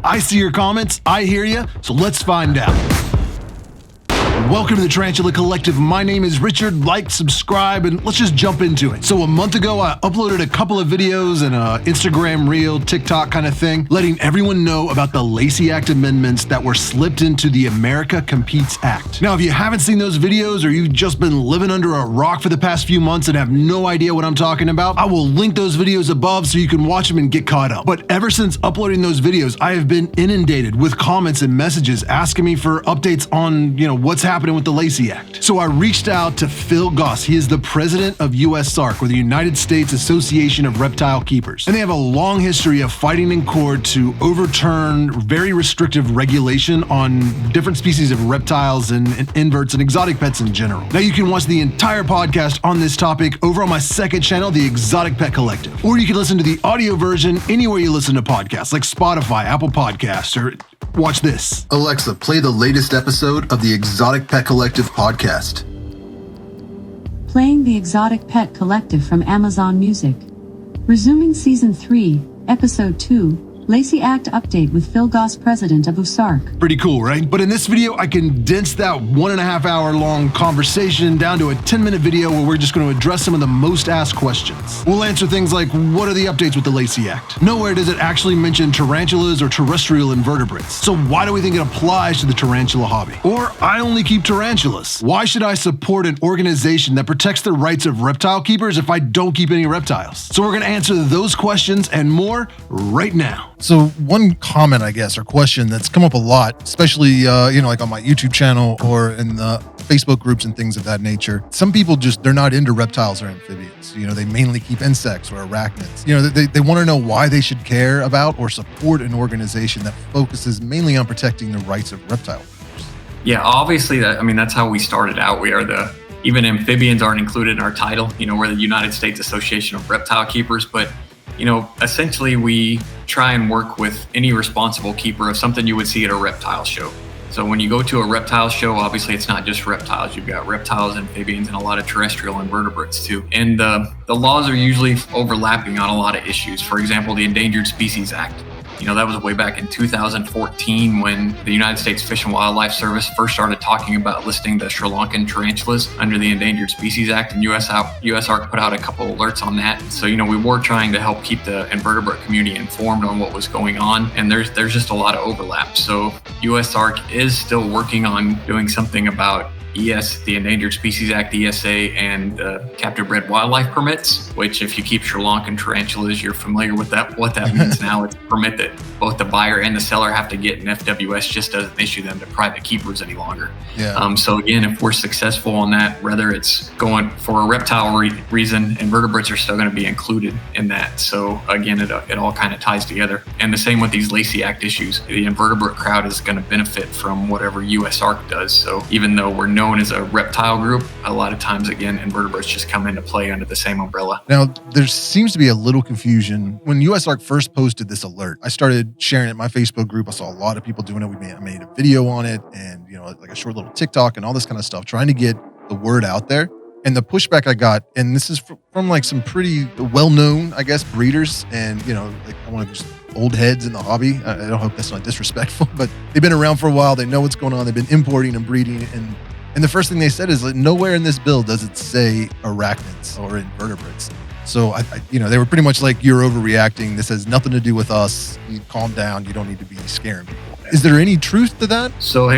I see your comments, I hear you, so let's find out. Welcome to the Tarantula Collective. My name is Richard. Like, subscribe, and let's just jump into it. So a month ago, I uploaded a couple of videos and an Instagram reel, TikTok kind of thing, letting everyone know about the Lacey Act amendments that were slipped into the America Competes Act. Now, if you haven't seen those videos or you've just been living under a rock for the past few months and have no idea what I'm talking about, I will link those videos above so you can watch them and get caught up. But ever since uploading those videos, I have been inundated with comments and messages asking me for updates on, what's happening with the Lacey Act. So I reached out to Phil Goss. He is the president of USARK, or the United States Association of Reptile Keepers. And they have a long history of fighting in court to overturn very restrictive regulation on different species of reptiles and inverts and exotic pets in general. Now you can watch the entire podcast on this topic over on my second channel, the Exotic Pet Collective. Or you can listen to the audio version anywhere you listen to podcasts, like Spotify, Apple Podcasts, or watch this. Alexa, play the latest episode of the Exotic Pet Collective podcast. Playing the Exotic Pet Collective from Amazon Music. Resuming Season 3, Episode 2, Lacey Act Update with Phil Goss, President of USARK. Pretty cool, right? But in this video, I condensed that 1.5 hour long conversation down to a 10-minute video where we're just going to address some of the most asked questions. We'll answer things like, what are the updates with the Lacey Act? Nowhere does it actually mention tarantulas or terrestrial invertebrates. So why do we think it applies to the tarantula hobby? Or, I only keep tarantulas. Why should I support an organization that protects the rights of reptile keepers if I don't keep any reptiles? So we're going to answer those questions and more right now. So one comment, I guess, or question that's come up a lot, especially, like on my YouTube channel or in the Facebook groups and things of that nature. Some people they're not into reptiles or amphibians. They mainly keep insects or arachnids. They want to know why they should care about or support an organization that focuses mainly on protecting the rights of reptile keepers. Yeah, obviously, that's how we started out. We are even amphibians aren't included in our title. We're the United States Association of Reptile Keepers, but essentially we try and work with any responsible keeper of something you would see at a reptile show. So when you go to a reptile show, obviously it's not just reptiles. You've got reptiles, amphibians, and a lot of terrestrial invertebrates too. And the laws are usually overlapping on a lot of issues. For example, the Endangered Species Act. That was way back in 2014 when the United States Fish and Wildlife Service first started talking about listing the Sri Lankan tarantulas under the Endangered Species Act, and USARK put out a couple alerts on that. So, we were trying to help keep the invertebrate community informed on what was going on, and there's just a lot of overlap. So USARK is still working on doing something about the Endangered Species Act, ESA, and captive bred wildlife permits, which if you keep Sri Lankan tarantulas, you're familiar with what that means now. It's a permit that both the buyer and the seller have to get, and FWS just doesn't issue them to private keepers any longer. Yeah. So again, if we're successful on that, whether it's going for a reptile reason, invertebrates are still going to be included in that. So again, it all kind of ties together. And the same with these Lacey Act issues. The invertebrate crowd is going to benefit from whatever USARK does. So even though we're known as a reptile group, a lot of times, again, invertebrates just come into play under the same umbrella. Now, there seems to be a little confusion. When USARK first posted this alert, I started sharing it in my Facebook group. I saw a lot of people doing it. I made a video on it and, like a short little TikTok and all this kind of stuff, trying to get the word out there. And the pushback I got, and this is from like some pretty well-known, I guess, breeders and, one of those old heads in the hobby. I don't hope that's not disrespectful, but they've been around for a while. They know what's going on. They've been importing and breeding. And the first thing they said is, like, nowhere in this bill does it say arachnids or invertebrates. So, they were pretty much like, you're overreacting. This has nothing to do with us. You calm down. You don't need to be scaring people. Is there any truth to that? So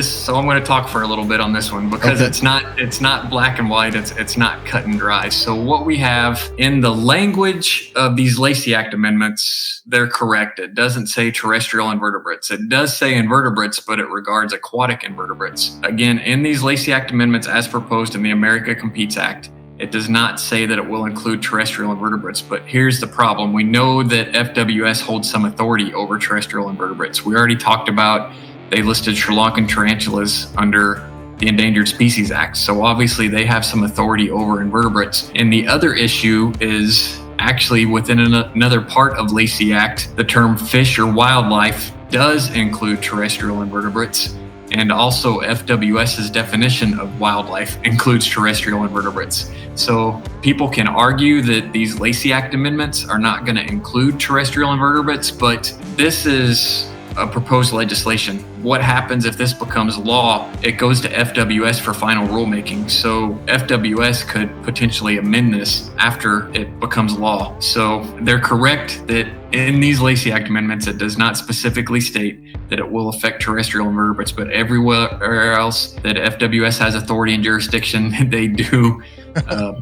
so I'm going to talk for a little bit on this one because it's not black and white. It's not cut and dry. So what we have in the language of these Lacey Act amendments, they're correct. It doesn't say terrestrial invertebrates. It does say invertebrates, but it regards aquatic invertebrates. Again, in these Lacey Act amendments as proposed in the America Competes Act, it does not say that it will include terrestrial invertebrates, but here's the problem. We know that FWS holds some authority over terrestrial invertebrates. We already talked about, they listed Sri Lankan tarantulas under the Endangered Species Act. So obviously they have some authority over invertebrates. And the other issue is actually within another part of Lacey Act, the term fish or wildlife does include terrestrial invertebrates. And also FWS's definition of wildlife includes terrestrial invertebrates. So people can argue that these Lacey Act amendments are not going to include terrestrial invertebrates, but this is a proposed legislation. What happens if this becomes law? It goes to FWS for final rulemaking. So FWS could potentially amend this after it becomes law. So they're correct that in these Lacey Act amendments, it does not specifically state that it will affect terrestrial invertebrates, but everywhere else that FWS has authority and jurisdiction, they do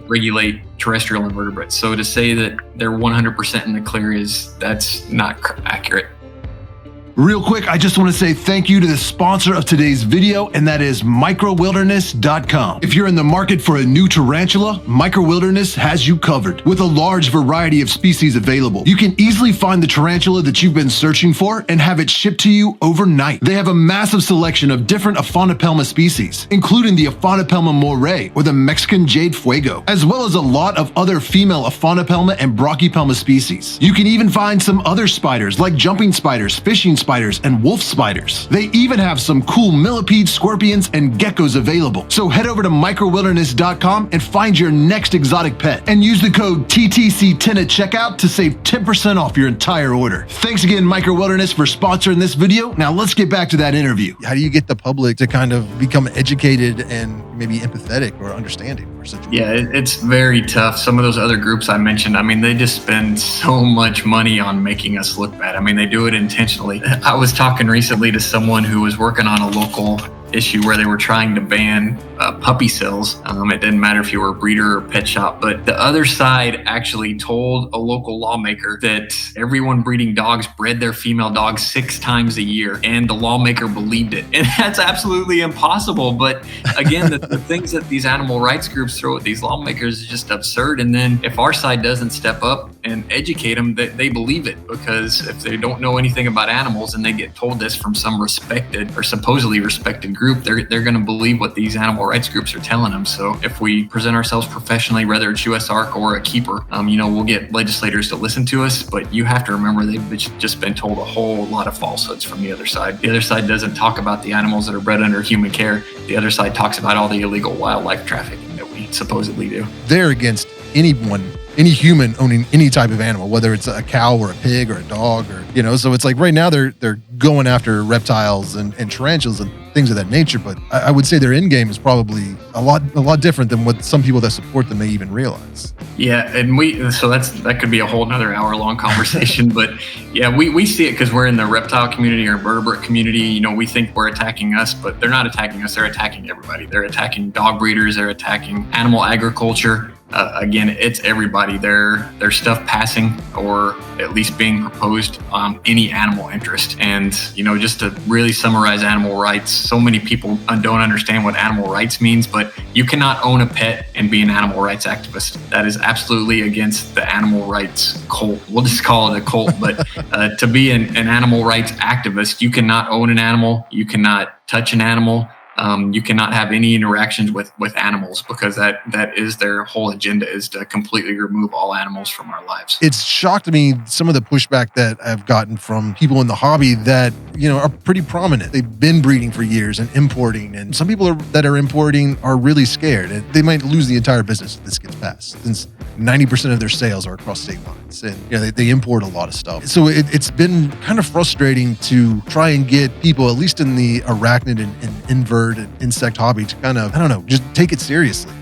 regulate terrestrial invertebrates. So to say that they're 100% in the clear that's not accurate. Real quick, I just want to say thank you to the sponsor of today's video, and that is microwilderness.com. If you're in the market for a new tarantula, Microwilderness has you covered. With a large variety of species available, you can easily find the tarantula that you've been searching for and have it shipped to you overnight. They have a massive selection of different Aphonopelma species, including the Aphonopelma moray or the Mexican jade fuego, as well as a lot of other female Aphonopelma and Brachypelma species. You can even find some other spiders like jumping spiders, fishing spiders, and wolf spiders. They even have some cool millipedes, scorpions, and geckos available. So head over to microwilderness.com and find your next exotic pet and use the code TTC10 at checkout to save 10% off your entire order. Thanks again, Microwilderness, for sponsoring this video. Now let's get back to that interview. How do you get the public to kind of become educated and maybe empathetic or understanding for situations? Yeah, it's very tough. Some of those other groups I mentioned, I mean, they just spend so much money on making us look bad. I mean, they do it intentionally. I was talking recently to someone who was working on a local issue where they were trying to ban puppy sales. It didn't matter if you were a breeder or pet shop, but the other side actually told a local lawmaker that everyone breeding dogs bred their female dogs 6 times a year, and the lawmaker believed it. And that's absolutely impossible. But again, the things that these animal rights groups throw at these lawmakers is just absurd. And then if our side doesn't step up and educate them, they believe it, because if they don't know anything about animals and they get told this from some respected or supposedly respected group, they're going to believe what these animal rights groups are telling them. So if we present ourselves professionally, whether it's USARK or a keeper, we'll get legislators to listen to us. But you have to remember, they've just been told a whole lot of falsehoods from the other side. The other side doesn't talk about the animals that are bred under human care. The other side talks about all the illegal wildlife trafficking that we supposedly do. They're against anyone, any human owning any type of animal, whether it's a cow or a pig or a dog, or so it's like right now they're going after reptiles and tarantulas and things of that nature. But I would say their end game is probably a lot different than what some people that support them may even realize. Yeah, and that could be a whole nother hour-long conversation. But yeah, we see it because we're in the reptile community or invertebrate community. We think we're attacking us, but they're not attacking us. They're attacking everybody. They're attacking dog breeders. They're attacking animal agriculture. Again, it's everybody. Their stuff passing or at least being proposed on any animal interest. And, just to really summarize animal rights, so many people don't understand what animal rights means, but you cannot own a pet and be an animal rights activist. That is absolutely against the animal rights cult. We'll just call it a cult. But to be an animal rights activist, you cannot own an animal. You cannot touch an animal. You cannot have any interactions with animals, because that is their whole agenda, is to completely remove all animals from our lives. It's shocked me, some of the pushback that I've gotten from people in the hobby that, are pretty prominent. They've been breeding for years and importing, and some people that are importing are really scared. They might lose the entire business if this gets passed, since 90% of their sales are across state lines, and they import a lot of stuff. So it's been kind of frustrating to try and get people, at least in the arachnid and invert and insect hobby, to kind of, just take it seriously.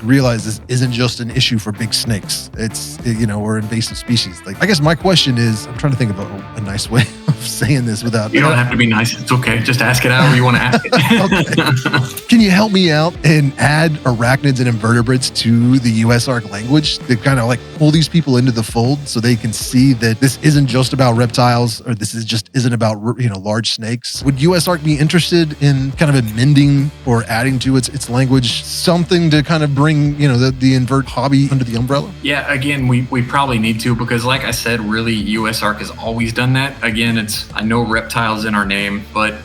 Realize this isn't just an issue for big snakes. It's, or invasive species. I guess my question is, I'm trying to think of a nice way of saying this without... You don't have to be nice. It's okay. Just ask it however you want to ask it. Okay. Can you help me out and add arachnids and invertebrates to the USARK language to kind of pull these people into the fold so they can see that this isn't just about reptiles, or this isn't about, large snakes? Would USARK be interested in kind of amending or adding to its language something to kind of bring, the invert hobby under the umbrella? Yeah, again, we probably need to, because like I said, really USARK has always done that. Again, invertebrates. I know reptiles in our name, but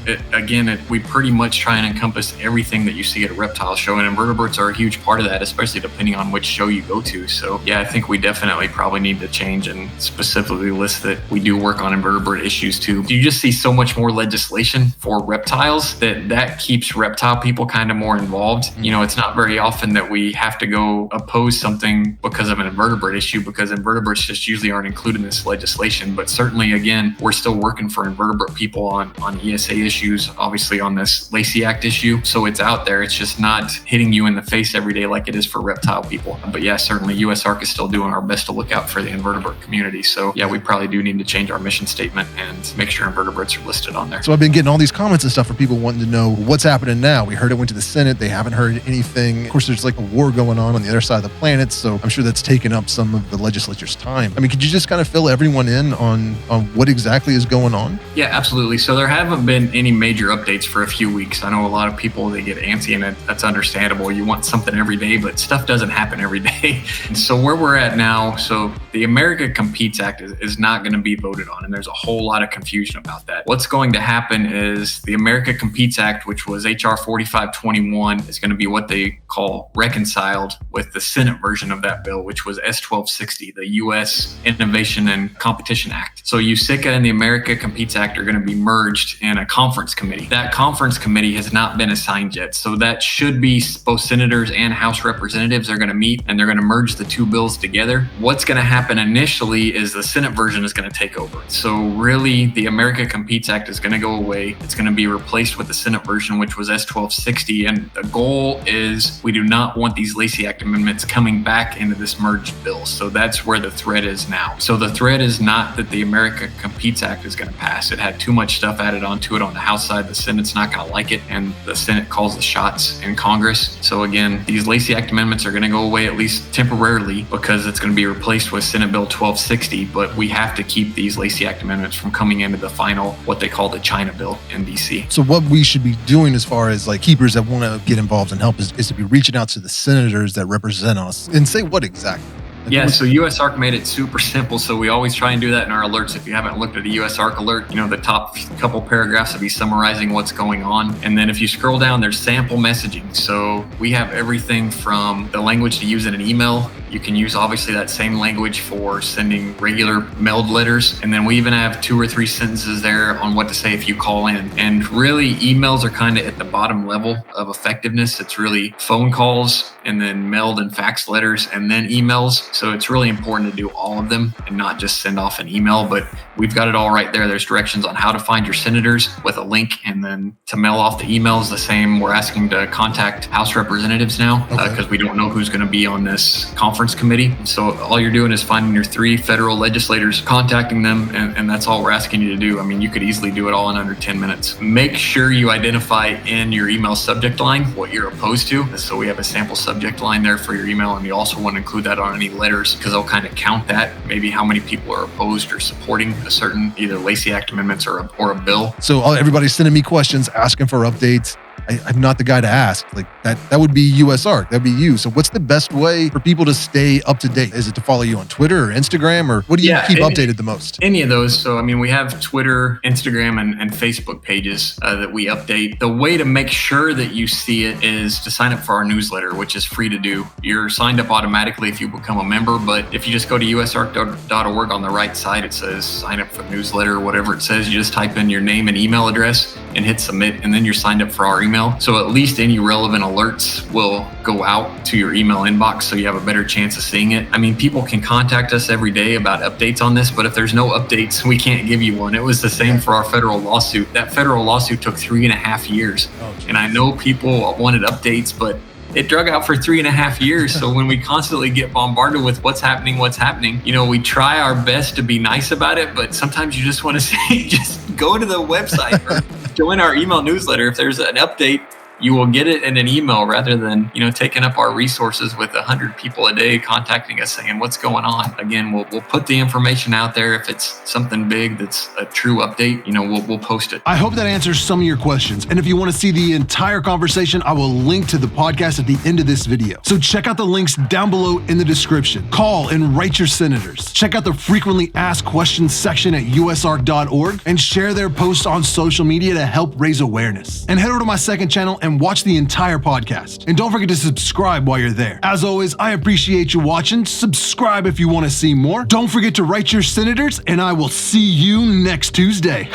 we pretty much try and encompass everything that you see at a reptile show, and invertebrates are a huge part of that, especially depending on which show you go to. So yeah, I think we definitely probably need to change and specifically list that we do work on invertebrate issues too. You just see so much more legislation for reptiles that keeps reptile people kind of more involved. You know, it's not very often that we have to go oppose something because of an invertebrate issue, because invertebrates just usually aren't included in this legislation. But certainly, again, we're still working for invertebrate people on ESA issues, obviously on this Lacey Act issue. So it's out there. It's just not hitting you in the face every day like it is for reptile people. But yeah, certainly USARK is still doing our best to look out for the invertebrate community. So yeah, we probably do need to change our mission statement and make sure invertebrates are listed on there. So I've been getting all these comments and stuff from people wanting to know what's happening now. We heard it went to the Senate. They haven't heard anything. Of course, there's like a war going on the other side of the planet. So I'm sure that's taken up some of the legislature's time. I mean, could you just kind of fill everyone in on what exactly is going on? Yeah, absolutely. So there haven't been any major updates for a few weeks. I know a lot of people, they get antsy, and that's understandable. You want something every day, but stuff doesn't happen every day. And so where we're at now, so the America Competes Act is not going to be voted on, and there's a whole lot of confusion about that. What's going to happen is the America Competes Act, which was HR 4521, is going to be what they call reconciled with the Senate version of that bill, which was S1260, the U.S. Innovation and Competition Act. So USICA and the America Competes Act are going to be merged in a conference committee. That conference committee has not been assigned yet. So that should be both senators and House representatives are going to meet, and they're going to merge the two bills together. What's going to happen initially is the Senate version is going to take over. So really, the America Competes Act is going to go away. It's going to be replaced with the Senate version, which was S1260. And the goal is we do not want these Lacey Act amendments coming back into this merged bill. So that's where the thread is now. So the thread is not that the America Competes Act is going to pass. It had too much stuff added onto it on the House side. The Senate's not going to like it, and the Senate calls the shots in Congress. So again, these Lacey Act amendments are going to go away, at least temporarily, because it's going to be replaced with Senate Bill 1260. But we have to keep these Lacey Act amendments from coming into the final, what they call the China bill in DC. So what we should be doing as far as like keepers that want to get involved and help is to be reaching out to the senators that represent us and say what exactly. Yeah, so USARK made it super simple. So we always try and do that in our alerts. If you haven't looked at a USARK alert, the top couple paragraphs will be summarizing what's going on. And then if you scroll down, there's sample messaging. So we have everything from the language to use in an email. You can use obviously that same language for sending regular mailed letters. And then we even have 2 or 3 sentences there on what to say if you call in. And really, emails are kind of at the bottom level of effectiveness. It's really phone calls and then mailed and fax letters and then emails. So it's really important to do all of them and not just send off an email, but we've got it all right there. There's directions on how to find your senators with a link, and then to mail off the emails, the same. We're asking to contact House representatives now because we don't know who's going to be on this conference committee. So all you're doing is finding your 3 federal legislators, contacting them, and that's all we're asking you to do. I mean, you could easily do it all in under 10 minutes. Make sure you identify in your email subject line what you're opposed to. So we have a sample subject line there for your email, and you also want to include that on any letters because they'll kind of count that, maybe how many people are opposed or supporting a certain either Lacey Act amendments or a bill. So everybody's sending me questions, asking for updates. I'm not the guy to ask. Like that would be USARK. That'd be you. So what's the best way for people to stay up to date? Is it to follow you on Twitter or Instagram, or what do you keep updated the most? Any of those. So, I mean, we have Twitter, Instagram, and Facebook pages that we update. The way to make sure that you see it is to sign up for our newsletter, which is free to do. You're signed up automatically if you become a member, but if you just go to usark.org on the right side, it says sign up for the newsletter or whatever it says. You just type in your name and email address and hit submit, and then you're signed up for our email. So at least any relevant alerts will go out to your email inbox so you have a better chance of seeing it. I mean, people can contact us every day about updates on this, but if there's no updates, we can't give you one. It was the same for our federal lawsuit. That federal lawsuit took 3.5 years. And I know people wanted updates, but it drug out for 3.5 years. So when we constantly get bombarded with what's happening, we try our best to be nice about it, but sometimes you just want to say, just go to the website or join our email newsletter. If there's an update, you will get it in an email rather than, taking up our resources with 100 people a day contacting us saying what's going on. Again, we'll put the information out there. If it's something big that's a true update, we'll post it. I hope that answers some of your questions. And if you want to see the entire conversation, I will link to the podcast at the end of this video. So check out the links down below in the description. Call and write your senators. Check out the frequently asked questions section at USARK.org and share their posts on social media to help raise awareness. And head over to my second channel and watch the entire podcast. And don't forget to subscribe while you're there. As always, I appreciate you watching. Subscribe if you want to see more. Don't forget to write your senators, and I will see you next Tuesday.